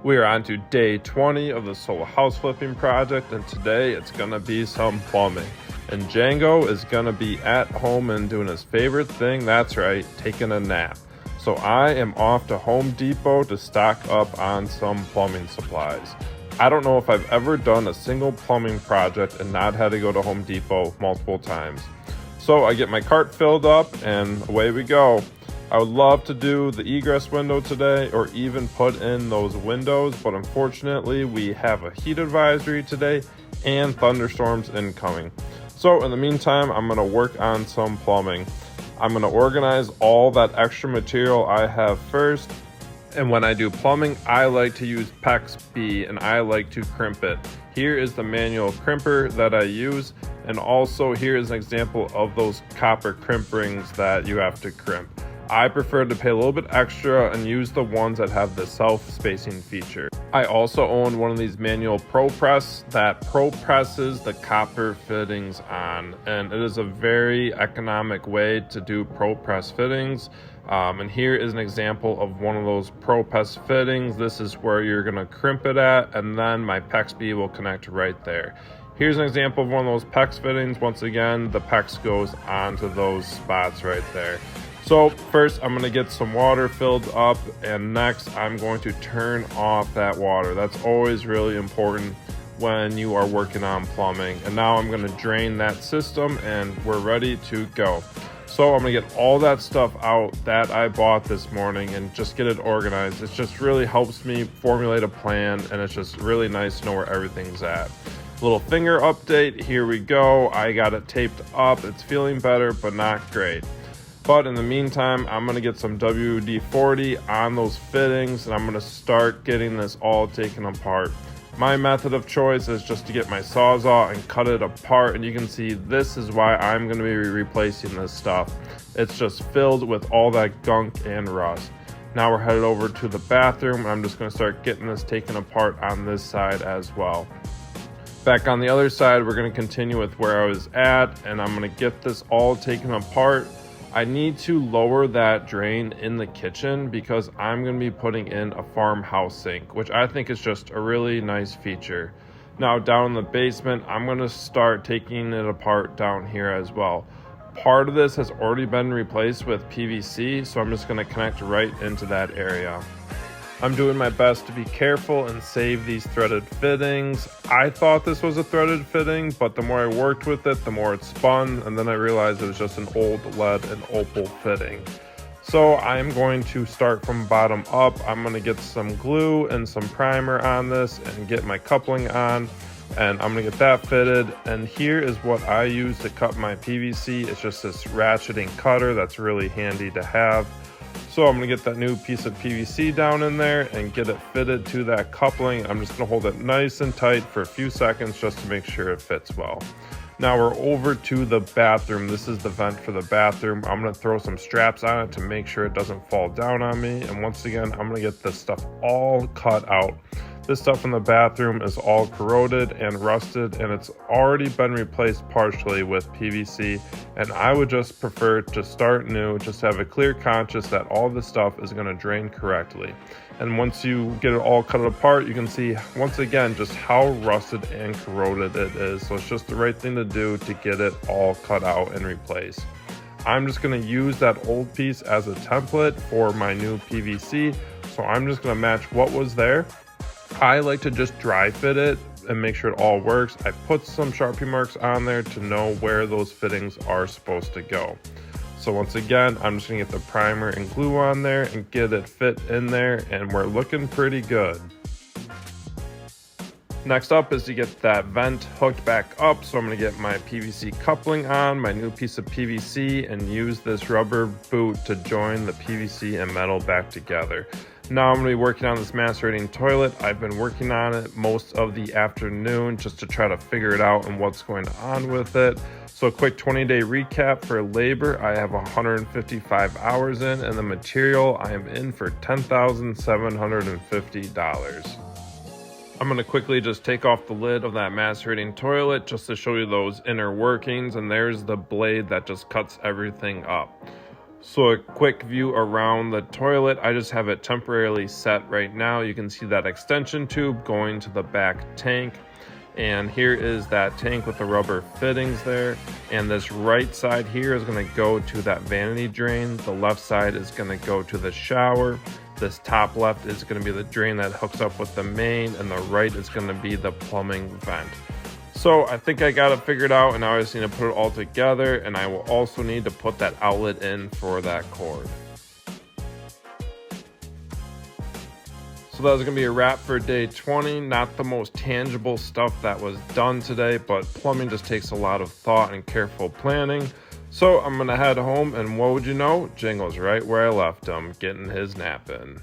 We are on to day 20 of the solo house flipping project, and today it's going to be some plumbing. And Django is going to be at home and doing his favorite thing, that's right, taking a nap. So I am off to Home Depot to stock up on some plumbing supplies. I don't know if I've ever done a single plumbing project and not had to go to Home Depot multiple times. So I get my cart filled up and away we go. I would love to do the egress window today or even put in those windows, but unfortunately we have a heat advisory today and thunderstorms incoming. So in the meantime, I'm going to work on some plumbing. I'm going to organize all that extra material I have first. And when I do plumbing, I like to use PEX B and I like to crimp it. Here is the manual crimper that I use. And also here is an example of those copper crimp rings that you have to crimp. I prefer to pay a little bit extra and use the ones that have the self-spacing feature. I also own one of these manual Pro Press that Pro presses the copper fittings on, and it is a very economic way to do Pro Press fittings. And here is an example of one of those Pro Press fittings. This is where you're going to crimp it at, and then my PEX B will connect right there. Here's an example of one of those PEX fittings. Once again, the PEX goes onto those spots right there. So first I'm going to get some water filled up, and next I'm going to turn off that water. That's always really important when you are working on plumbing. And now I'm going to drain that system and we're ready to go. So I'm going to get all that stuff out that I bought this morning and just get it organized. It just really helps me formulate a plan, and it's just really nice to know where everything's at. Little finger update, here we go. I got it taped up. It's feeling better, but not great. But in the meantime, I'm going to get some WD-40 on those fittings, and I'm going to start getting this all taken apart. My method of choice is just to get my Sawzall and cut it apart, and you can see this is why I'm going to be replacing this stuff. It's just filled with all that gunk and rust. Now we're headed over to the bathroom, and I'm just going to start getting this taken apart on this side as well. Back on the other side, we're going to continue with where I was at, and I'm going to get this all taken apart. I need to lower that drain in the kitchen because I'm going to be putting in a farmhouse sink, which I think is just a really nice feature. Now down in the basement, I'm going to start taking it apart down here as well. Part of this has already been replaced with PVC, so I'm just going to connect right into that area. I'm doing my best to be careful and save these threaded fittings. I thought this was a threaded fitting, but the more I worked with it, the more it spun, and then I realized it was just an old lead and opal fitting. So I'm going to start from bottom up. I'm going to get some glue and some primer on this and get my coupling on, and I'm going to get that fitted. And here is what I use to cut my PVC. It's just this ratcheting cutter that's really handy to have. So I'm going to get that new piece of PVC down in there and get it fitted to that coupling. I'm just going to hold it nice and tight for a few seconds just to make sure it fits well. Now we're over to the bathroom. This is the vent for the bathroom. I'm going to throw some straps on it to make sure it doesn't fall down on me. And once again, I'm going to get this stuff all cut out. This stuff in the bathroom is all corroded and rusted, and it's already been replaced partially with PVC, and I would just prefer to start new, just have a clear conscience that all this stuff is going to drain correctly. And once you get it all cut apart, you can see once again just how rusted and corroded it is. So it's just the right thing to do to get it all cut out and replaced. I'm just going to use that old piece as a template for my new PVC, so I'm just going to match what was there. I like to just dry fit it and make sure it all works. I put some Sharpie marks on there to know where those fittings are supposed to go. So once again, I'm just gonna get the primer and glue on there and get it fit in there, and we're looking pretty good. Next up is to get that vent hooked back up. So I'm gonna get my PVC coupling on, my new piece of PVC, and use this rubber boot to join the PVC and metal back together. Now I'm going to be working on this macerating toilet. I've been working on it most of the afternoon just to try to figure it out and what's going on with it. So a quick 20-day recap for labor. I have 155 hours in, and the material I am in for $10,750. I'm going to quickly just take off the lid of that macerating toilet just to show you those inner workings, and there's the blade that just cuts everything up. So a quick view around the toilet. I just have it temporarily set right now. You can see that extension tube going to the back tank. And here is that tank with the rubber fittings there. And this right side here is going to go to that vanity drain. The left side is going to go to the shower. This top left is going to be the drain that hooks up with the main, and the right is going to be the plumbing vent. So I think I got it figured out, and now I just need to put it all together, and I will also need to put that outlet in for that cord. So that was going to be a wrap for day 20. Not the most tangible stuff that was done today, but plumbing just takes a lot of thought and careful planning. So I'm going to head home, and what would you know? Jingle's right where I left him, getting his nap in.